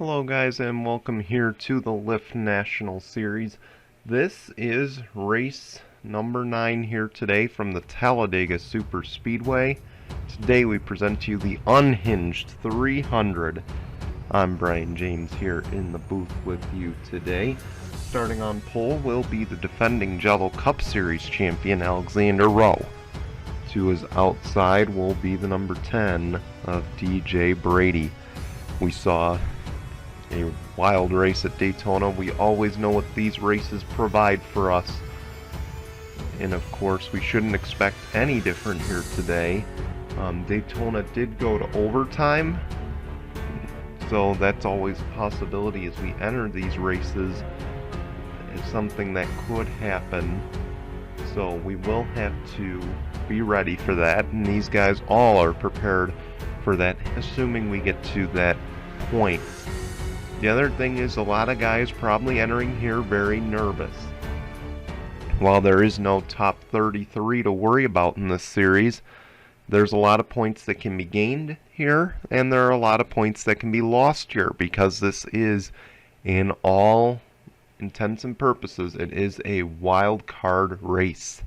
Hello guys, and welcome here to the Lyft National Series. This is race number 9 here today from the Talladega Super Speedway. Today we present to you the Unhinged 300. I'm Brian James here in the booth with you today. Starting on pole will be the defending Jello Cup Series champion Alexander Rowe. To his outside will be the number 10 of DJ Brady. We saw a wild race at Daytona. We always know what these races provide for us, and of course we shouldn't expect any different here today. Daytona did go to overtime, so that's always a possibility as we enter these races. It's something that could happen, so we will have to be ready for that, and these guys all are prepared for that, assuming we get to that point. The other thing is a lot of guys probably entering here very nervous. While there is no top 33 to worry about in this series, there's a lot of points that can be gained here, and there are a lot of points that can be lost here, because this is, in all intents and purposes, it is a wild card race.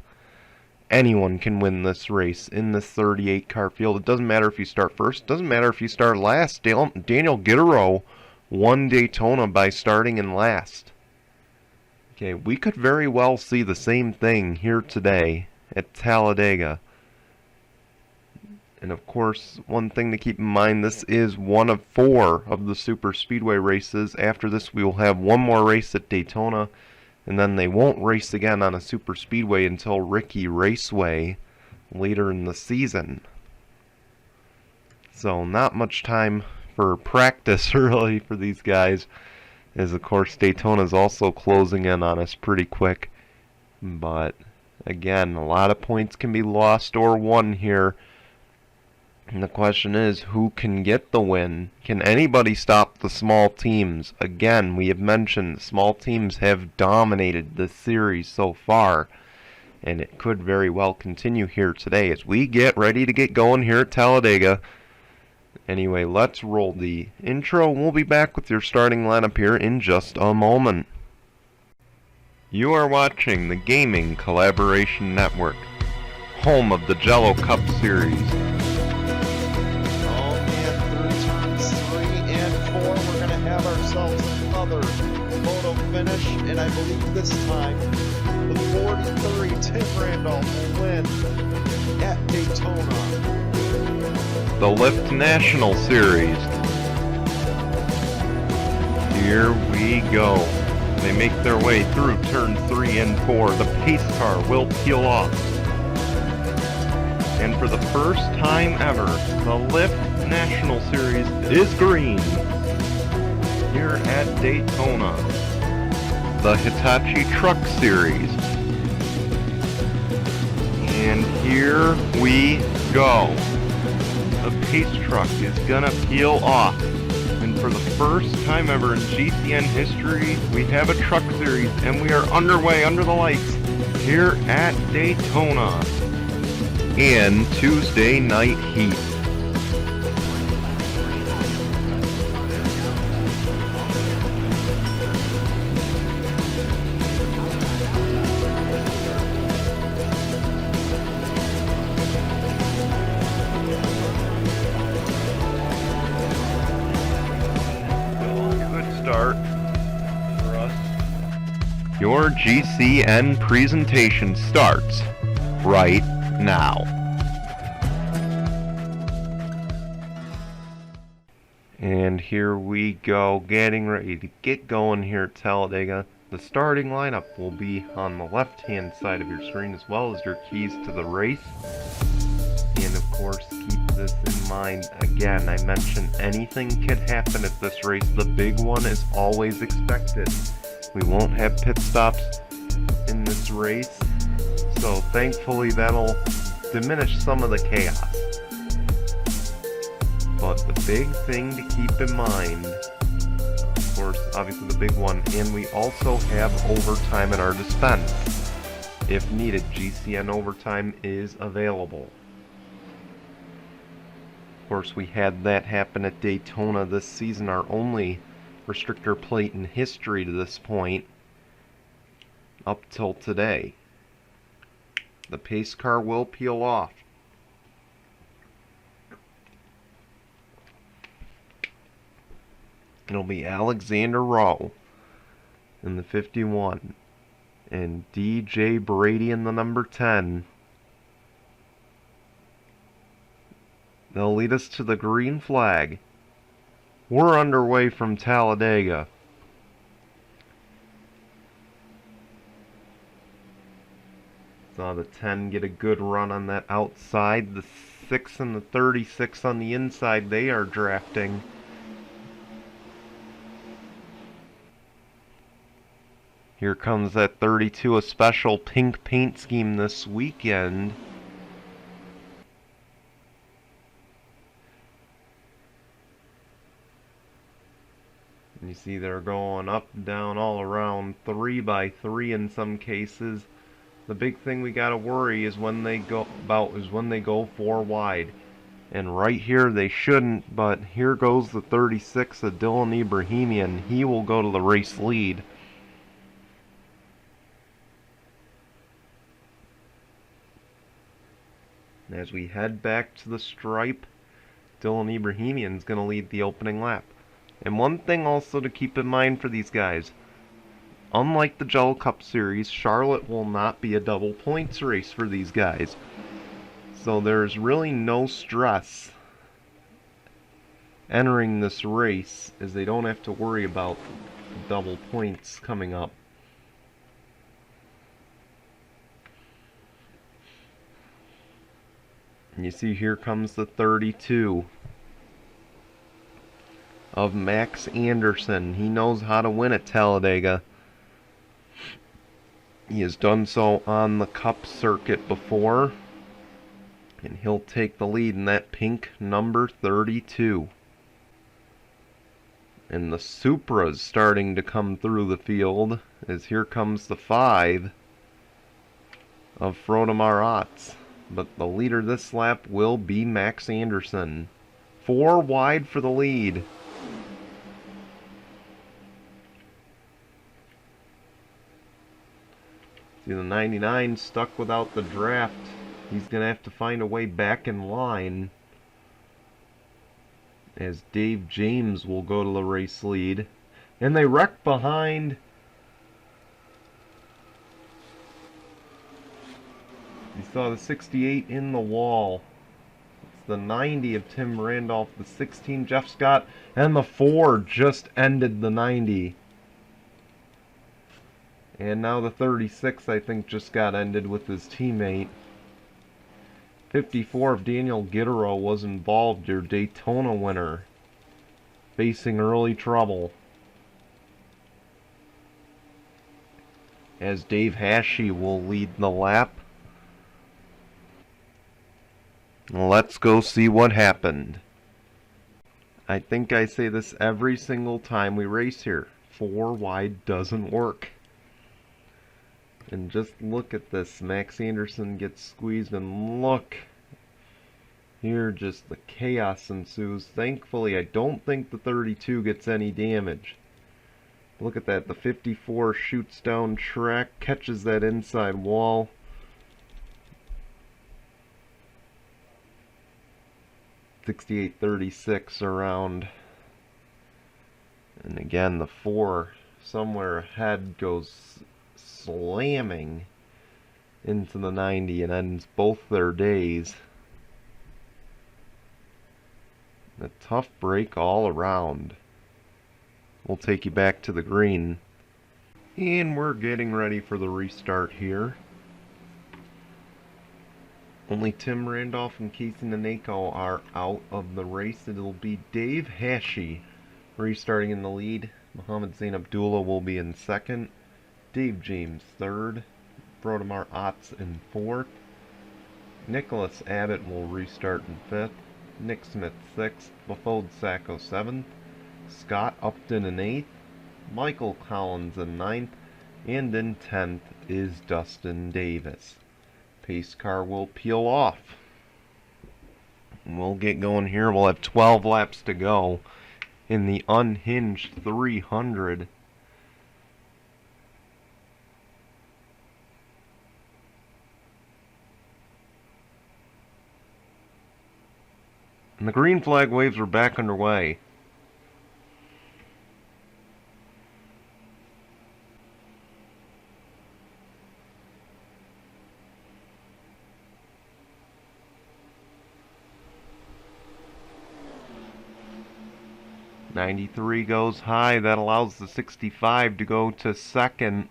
Anyone can win this race in this 38 car field. It doesn't matter if you start first, it doesn't matter if you start last. Daniel Guerrero won Daytona by starting in last. Okay, we could very well see the same thing here today at Talladega. And of course, one thing to keep in mind, this is one of 4 of the super speedway races. After this we will have one more race at Daytona, and then they won't race again on a super speedway until Ricky Raceway later in the season. So not much time for practice really for these guys, as of course Daytona is also closing in on us pretty quick. But again, a lot of points can be lost or won here, and the question is, who can get the win? Can anybody stop the small teams? Again, we have mentioned small teams have dominated this series so far, and it could very well continue here today as we get ready to get going here at Talladega. Anyway, let's roll the intro, and we'll be back with your starting lineup here in just a moment. You are watching the Gaming Collaboration Network, home of the Jello Cup Series. Oh man, through turns 3 and 4, we're going to have ourselves another photo finish, and I believe this time the 43 Tim Randolph will win at Daytona. The Lyft National Series. Here we go. They make their way through turns 3 and 4. The pace car will peel off. And for the first time ever, the Lyft National Series is green here at Daytona. The Hitachi Truck Series. And here we go. The pace truck is gonna peel off, and for the first time ever in GCN history, we have a truck series, and we are underway under the lights here at Daytona in Tuesday night heat. Start for us. Your GCN presentation starts right now. And here we go, getting ready to get going here at Talladega. The starting lineup will be on the left hand side of your screen, as well as your keys to the race. And of course, keep this in mind. Again, I mentioned anything could happen at this race. The big one is always expected. We won't have pit stops in this race, so thankfully that'll diminish some of the chaos. But the big thing to keep in mind, of course, obviously the big one, and we also have overtime at our dispense. If needed, GCN overtime is available. Of course, we had that happen at Daytona this season. Our only restrictor plate in history to this point, up till today. The pace car will peel off. It'll be Alexander Rowe in the 51 and DJ Brady in the number 10. They'll lead us to the green flag. We're underway from Talladega. Saw the 10 get a good run on that outside. The 6 and the 36 on the inside, they are drafting. Here comes that 32, a special pink paint scheme this weekend. And you see they're going up, down, all around, 3 by 3 in some cases. The big thing we gotta worry is when they go 4 wide. And right here they shouldn't, but here goes the 36 of Dylan Ibrahimian. He will go to the race lead. As we head back to the stripe, Dylan Ibrahimian is going to lead the opening lap. And one thing also to keep in mind for these guys, unlike the Jello Cup Series, Charlotte will not be a double points race for these guys. So there's really no stress entering this race, as they don't have to worry about double points coming up. And you see here comes the 32 of Max Anderson. He knows how to win at Talladega. He has done so on the Cup circuit before. And he'll take the lead in that pink number 32. And the Supra's starting to come through the field, as here comes the 5 of Frode Maratz. But the leader this lap will be Max Anderson. 4 wide for the lead. See, the 99 stuck without the draft. He's going to have to find a way back in line, as Dave James will go to the race lead. And they wreck behind. You saw the 68 in the wall. It's the 90 of Tim Randolph, the 16 Jeff Scott, and the 4 just ended the 90. And now the 36, I think, just got ended with his teammate. 54 of Daniel Gittero was involved, your Daytona winner, facing early trouble, as Dave Hashey will lead the lap. Let's go see what happened. I think I say this every single time we race here. 4 wide doesn't work. And just look at this. Max Anderson gets squeezed, and look. Here just the chaos ensues. Thankfully, I don't think the 32 gets any damage. Look at that. The 54 shoots down track, catches that inside wall. .3836 around. And again, the 4 somewhere ahead goes slamming into the 90 and ends both their days. A tough break all around. We'll take you back to the green. And we're getting ready for the restart here. Only Tim Randolph and Casey Naneko are out of the race. It'll be Dave Hashey restarting in the lead. Mohammed Zain Abdullah will be in second. Dave James third. Brodemar Otts in fourth. Nicholas Abbott will restart in fifth. Nick Smith sixth. Bafode Sacco seventh. Scott Upton in eighth. Michael Collins in ninth. And in 10th is Dustin Davis. Pace car will peel off. We'll get going here. We'll have 12 laps to go. in the Unhinged 300. And the green flag waves are back underway. '93 goes high. That allows the 65 to go to second.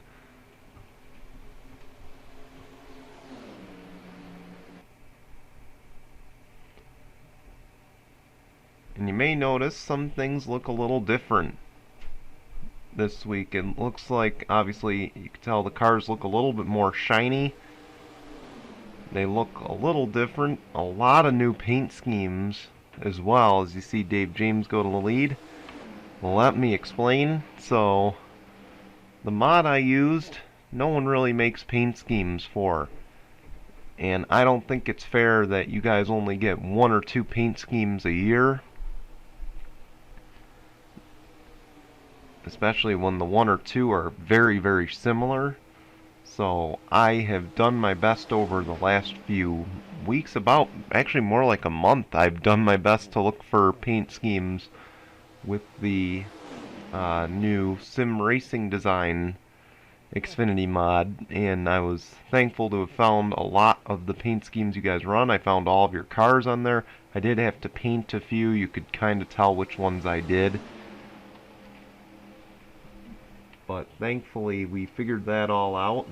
And you may notice some things look a little different this week. It looks like, obviously, you can tell the cars look a little bit more shiny. They look a little different. A lot of new paint schemes as well, as you see Dave James go to the lead. Well, let me explain. So, the mod I used, no one really makes paint schemes for. And I don't think it's fair that you guys only get 1 or 2 paint schemes a year. Especially when the 1 or 2 are very, very similar. So I have done my best over the last few weeks, about actually more like a month. I've done my best to look for paint schemes with the new sim racing design Xfinity mod, and I was thankful to have found a lot of the paint schemes you guys run. I found all of your cars on there. I did have to paint a few. You could kind of tell which ones I did. But thankfully we figured that all out.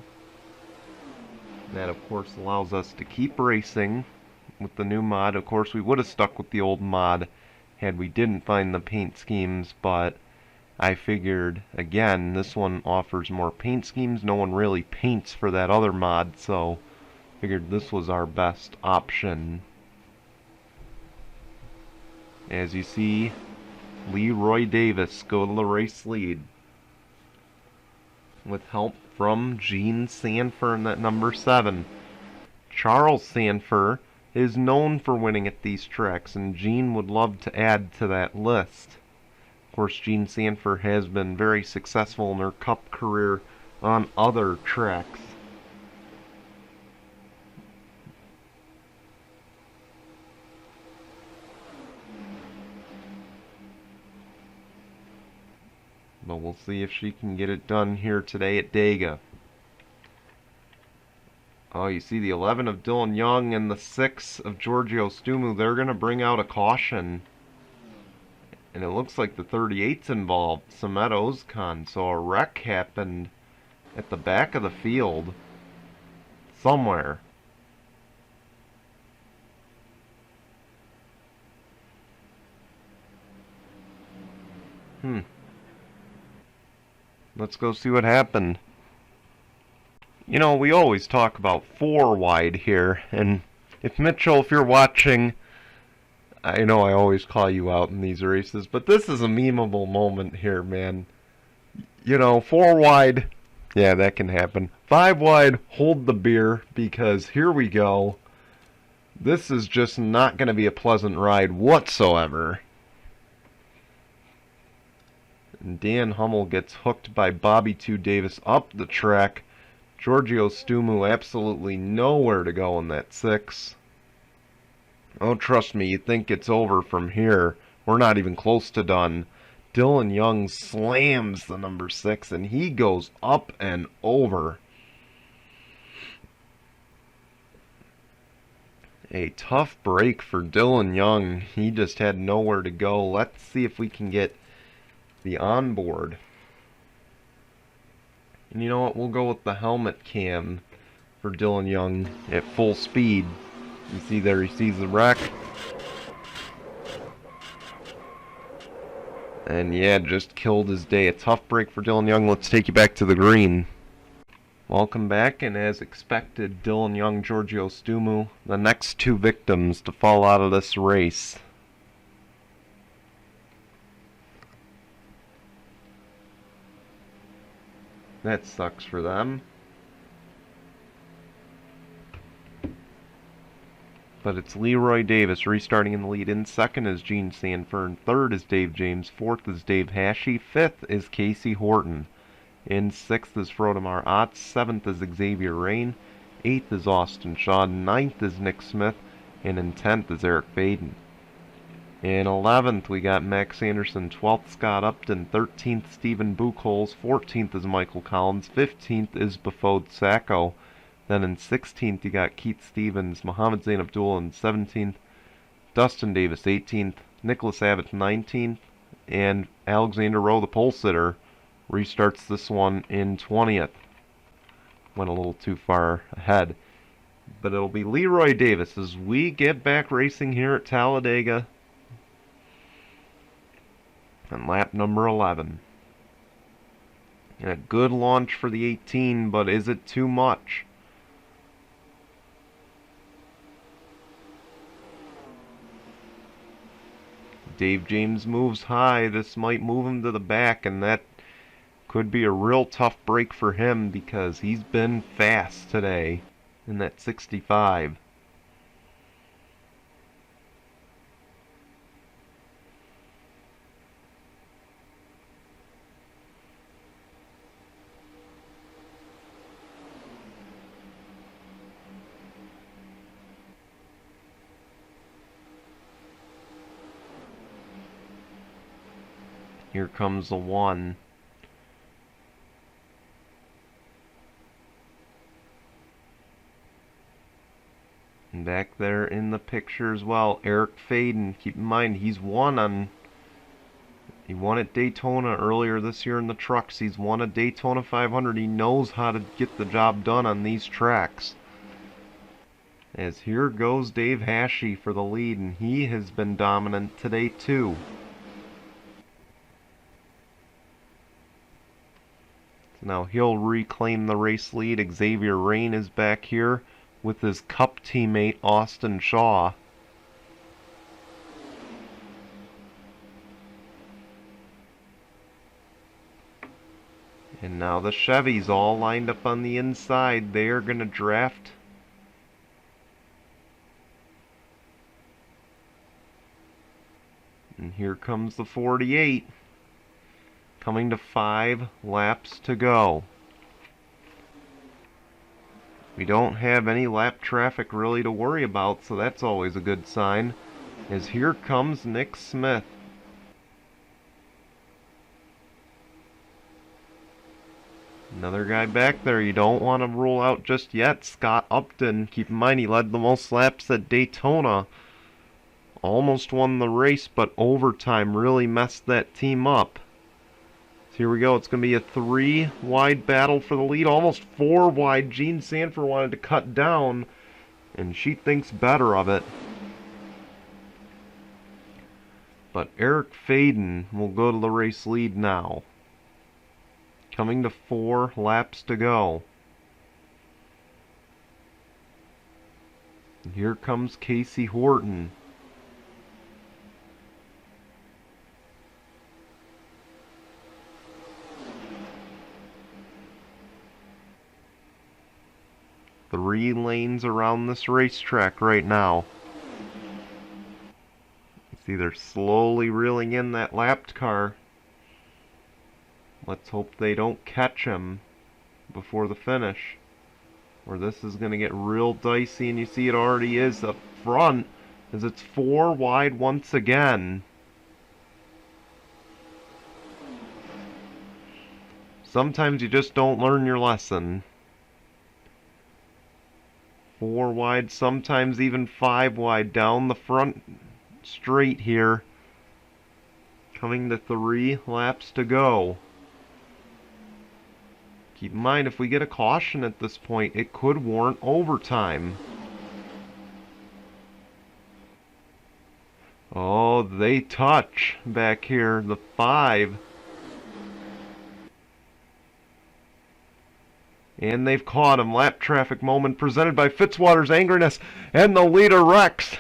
That of course allows us to keep racing with the new mod. Of course we would have stuck with the old mod had we didn't find the paint schemes, but I figured, again, this one offers more paint schemes. No one really paints for that other mod, so figured this was our best option. As you see, Leroy Davis go to the race lead, with help from Gene Sanford in that number 7. Charles Sanford is known for winning at these tracks, and Gene would love to add to that list. Of course, Gene Sanford has been very successful in her Cup career on other tracks. But we'll see if she can get it done here today at Dega. Oh, you see the 11 of Dylan Young and the 6 of Giorgio Stumu. They're going to bring out a caution. And it looks like the 38's involved, Samet Ozkan. So a wreck happened at the back of the field somewhere. Let's go see what happened. You know, we always talk about 4 wide here, and if Mitchell, if you're watching, I know I always call you out in these races, but this is a memeable moment here, man. You know, 4 wide, yeah, that can happen. 5 wide, hold the beer, because here we go. This is just not going to be a pleasant ride whatsoever. And Dan Hummel gets hooked by Bobby 2 Davis up the track. Giorgio Stumu absolutely nowhere to go in that 6. Oh, trust me, you think it's over from here. We're not even close to done. Dylan Young slams the number 6, and he goes up and over. A tough break for Dylan Young. He just had nowhere to go. Let's see if we can get the onboard. And you know what? We'll go with the helmet cam for Dylan Young at full speed. You see there, he sees the wreck. And yeah, just killed his day. A tough break for Dylan Young. Let's take you back to the green. Welcome back, and as expected, Dylan Young, Giorgio Stumu, the next 2 victims to fall out of this race. That sucks for them. But it's Leroy Davis restarting in the lead. In second is Gene Sanford. Third is Dave James. Fourth is Dave Hashey. Fifth is Casey Horton. In sixth is Frodemar Ott. Seventh is Xavier Rain. Eighth is Austin Shaw. Ninth is Nick Smith. And in 10th is Eric Faden. In 11th we got Max Anderson. 12th Scott Upton. 13th Stephen Buchholz. 14th is Michael Collins. 15th is Bafode Sacco. Then in 16th you got Keith Stevens, Muhammad Zain Abdul in 17th, Dustin Davis 18th, Nicholas Abbott 19th, and Alexander Rowe, the pole sitter, restarts this one in 20th. Went a little too far ahead. But it'll be Leroy Davis as we get back racing here at Talladega on lap number 11. And a good launch for the 18, but is it too much? Dave James moves high. This might move him to the back, and that could be a real tough break for him because he's been fast today in that 65. Here comes the one. And back there in the picture as well, Eric Faden. Keep in mind, he won at Daytona earlier this year in the trucks. He's won a Daytona 500. He knows how to get the job done on these tracks. As here goes Dave Hashey for the lead, and he has been dominant today too. Now he'll reclaim the race lead. Xavier Rain is back here with his Cup teammate Austin Shaw. And now the Chevys all lined up on the inside. They are going to draft. And here comes the 48. Coming to 5 laps to go. We don't have any lap traffic really to worry about, so that's always a good sign. As here comes Nick Smith. Another guy back there you don't want to rule out just yet. Scott Upton. Keep in mind he led the most laps at Daytona. Almost won the race, but overtime really messed that team up. So here we go. It's going to be a 3-wide battle for the lead. Almost 4 wide. Gene Sanford wanted to cut down, and she thinks better of it. But Eric Faden will go to the race lead now. Coming to 4 laps to go. And here comes Casey Horton. Three lanes around this racetrack right now. You see they're slowly reeling in that lapped car. Let's hope they don't catch him before the finish, or this is going to get real dicey, and you see it already is up front as it's 4 wide once again. Sometimes you just don't learn your lesson. 4 wide, sometimes even 5 wide down the front straight here. Coming to 3 laps to go. Keep in mind, if we get a caution at this point, it could warrant overtime. Oh, they touch back here, the 5. And they've caught him. Lap traffic moment presented by Fitzwater's Angerness and the leader Rex.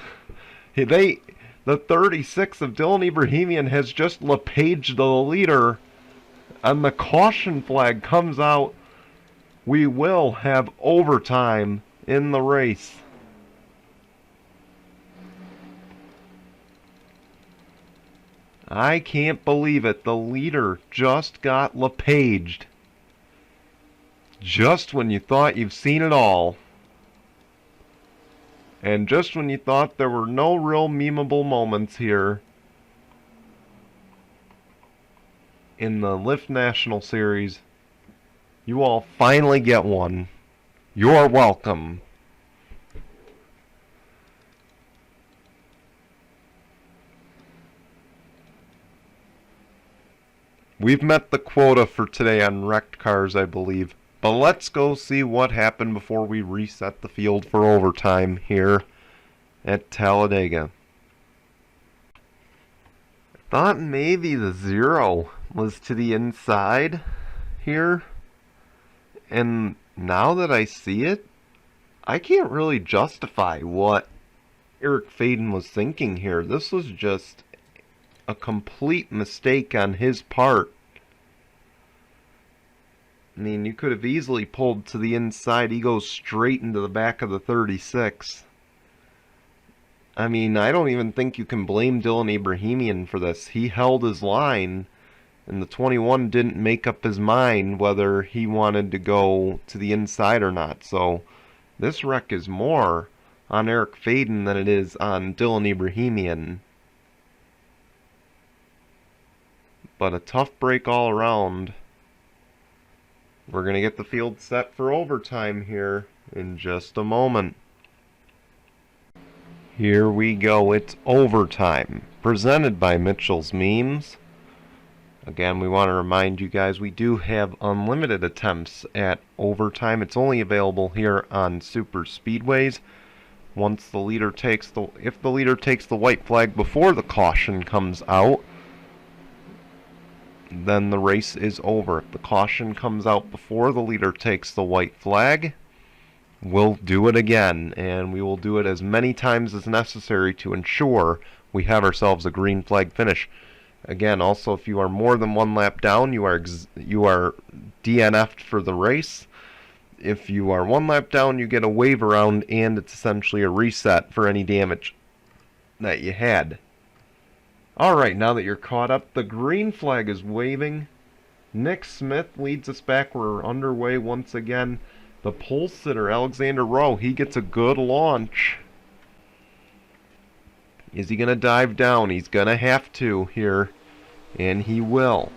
The 36 of Dylan Ibrahimian has just LePaged the leader. And the caution flag comes out. We will have overtime in the race. I can't believe it. The leader just got LePaged. Just when you thought you've seen it all. And just when you thought there were no real memeable moments here in the Lyft National Series, you all finally get one. You're welcome. We've met the quota for today on wrecked cars, I believe. But let's go see what happened before we reset the field for overtime here at Talladega. I thought maybe the 0 was to the inside here. And now that I see it, I can't really justify what Eric Faden was thinking here. This was just a complete mistake on his part. I mean, you could have easily pulled to the inside. He goes straight into the back of the 36. I mean, I don't even think you can blame Dylan Abrahamian for this. He held his line, and the 21 didn't make up his mind whether he wanted to go to the inside or not. So this wreck is more on Eric Faden than it is on Dylan Abrahamian. But a tough break all around. We're going to get the field set for overtime here in just a moment. Here we go. It's overtime, presented by Mitchell's Memes. Again, we want to remind you guys we do have unlimited attempts at overtime. It's only available here on super speedways. If the leader takes the white flag before the caution comes out, then the race is over. If the caution comes out before the leader takes the white flag, we'll do it again, and we will do it as many times as necessary to ensure we have ourselves a green flag finish. Again, also, if you are more than one lap down, you are DNF'd for the race. If you are one lap down, you get a wave around, and it's essentially a reset for any damage that you had. Alright, now that you're caught up, the green flag is waving. Nick Smith leads us back. We're underway once again. The pole sitter, Alexander Rowe, he gets a good launch. Is he going to dive down? He's going to have to here, and he will.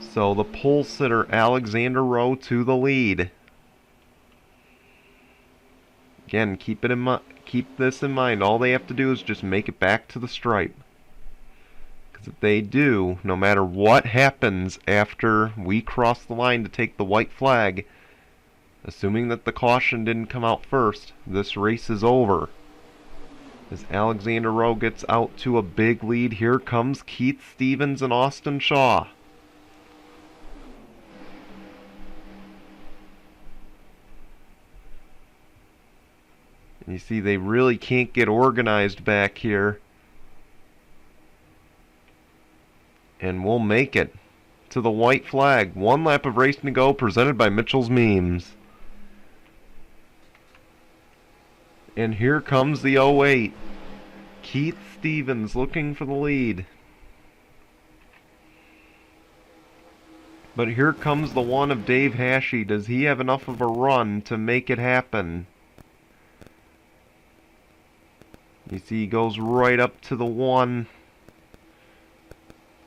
So the pole sitter, Alexander Rowe, to the lead. Again, keep this in mind. All they have to do is just make it back to the stripe. Because if they do, no matter what happens after we cross the line to take the white flag, assuming that the caution didn't come out first, this race is over. As Alexander Rowe gets out to a big lead, here comes Keith Stevens and Austin Shaw. And you see they really can't get organized back here. And we'll make it to the white flag. One lap of racing to go, presented by Mitchell's Memes. And here comes the 08. Keith Stevens looking for the lead. But here comes the 1 of Dave Hashey. Does he have enough of a run to make it happen? You see he goes right up to the 1.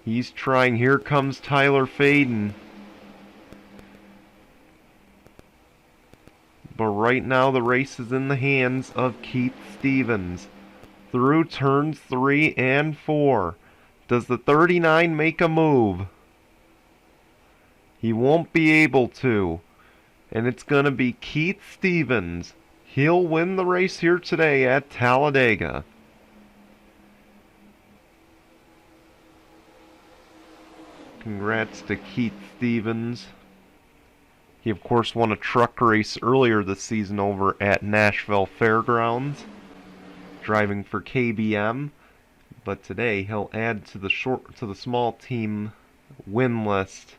He's trying. Here comes Tyler Faden. But right now the race is in the hands of Keith Stevens. Through turns 3 and 4. Does the 39 make a move? He won't be able to. And it's going to be Keith Stevens. He'll win the race here today at Talladega. Congrats to Keith Stevens. He, of course, won a truck race earlier this season over at Nashville Fairgrounds, driving for KBM. But today he'll add to the small team win list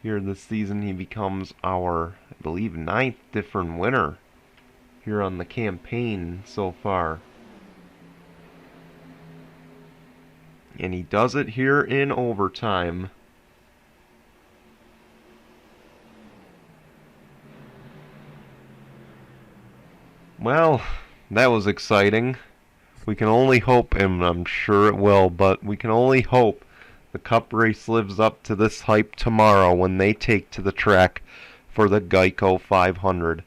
here this season. He becomes our, I believe, 9th different winner here on the campaign so far. And he does it here in overtime. Well, that was exciting. We can only hope, and I'm sure it will, but we can only hope the Cup race lives up to this hype tomorrow when they take to the track for the Geico 500.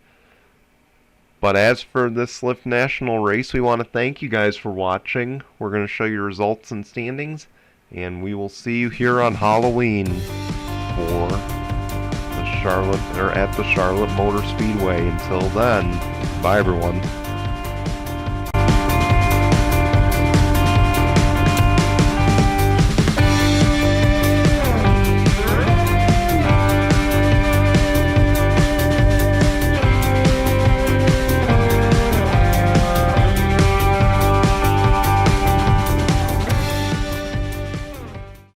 But as for this Lyft National race, we want to thank you guys for watching. We're going to show you results and standings, and we will see you here on Halloween for the Charlotte, or at the Charlotte Motor Speedway. Until then, bye everyone.